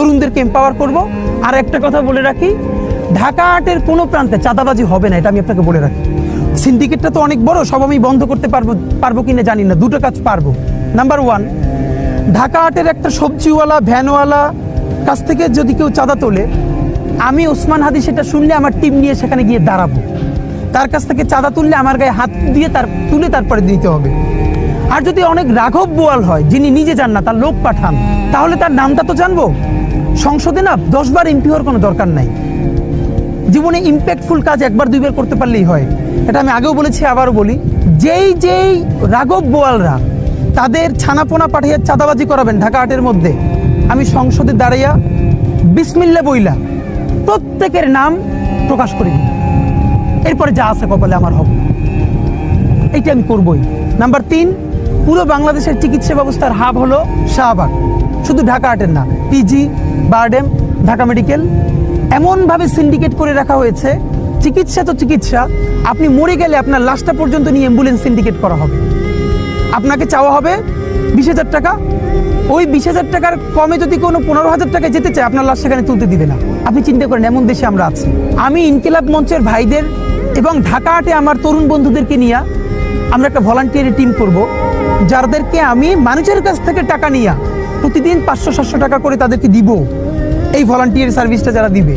তরুণদেরকে এম্পাওয়ার করব। আর একটা কথা বলে রাখি, ঢাকা আটের কোনো প্রান্তে চাঁদাবাজি হবে না, এটা আমি আপনাকে বলে রাখি। সিন্ডিকেটটা তো অনেক বড়, সব আমি বন্ধ করতে পারবো কিনা জানি না, দুটো কাজ পারবো। নাম্বার ওয়ান, ঢাকা আটের একটা সবজিওয়ালা ভ্যানওয়ালা কাছ থেকে যদি কেউ চাঁদা তোলে, আমি ওসমান হাদি সেটা শুনলে আমার টিম নিয়ে সেখানে গিয়ে দাঁড়াবো। তার কাছ থেকে চাঁদা তুললে আমার গায়ে হাত দিয়ে তুলে তারপরে দিতে হবে। আর যদি অনেক রাঘব বোয়াল হয়, যিনি নিজে যান না, তার লোক পাঠান, তাহলে তার নামটা তো জানবো। সংসদে না 10 বার এমপি হওয়ার কোনো দরকার নাই। জীবনে ইম্প্যাক্টফুল কাজ একবার দুইবার করতে পারলেই হয়। এটা আমি আগেও বলেছি, আবারও বলি, যেই রাঘব বোয়ালরা তাদের ছানাপোনা পাঠিয়ে চাঁদাবাজি করাবেন ঢাকা আটের মধ্যে, আমি সংসদে দাঁড়াইয়া বিসমিল্লা বইলা প্রত্যেকের নাম প্রকাশ করি। এরপরে যা আছে কপালে আমার হবে, এইটা আমি করবই। নাম্বার 3, পুরো বাংলাদেশের চিকিৎসা ব্যবস্থার হাব হলো শাহবাগ, শুধু ঢাকা আটের না, পিজি, বারডেম, ঢাকা মেডিকেল। এমনভাবে সিন্ডিকেট করে রাখা হয়েছে, চিকিৎসা তো চিকিৎসা, আপনি মরে গেলে আপনার লাশটা পর্যন্ত নিয়ে অ্যাম্বুলেন্স সিন্ডিকেট করা হবে। আপনাকে চাওয়া হবে 20,000 টাকা, ওই 20,000 টাকার কমে যদি কোনো 15,000 টাকায় যেতে চায়, আপনার লাশ সেখানে তুলতে দিবে না। আপনি চিন্তা করেন, এমন দেশে আমরা আছি। আমি ইনকিলাব মঞ্চের ভাইদের এবং ঢাকা আটে আমার তরুণ বন্ধুদেরকে নিয়ে আমরা একটা ভলান্টিয়ারি টিম করব, যাদেরকে আমি মানুষের কাছ থেকে টাকা নিয়ে প্রতিদিন 500-700 টাকা করে তাদেরকে দিব, এই ভলান্টিয়ারি সার্ভিসটা যারা দিবে।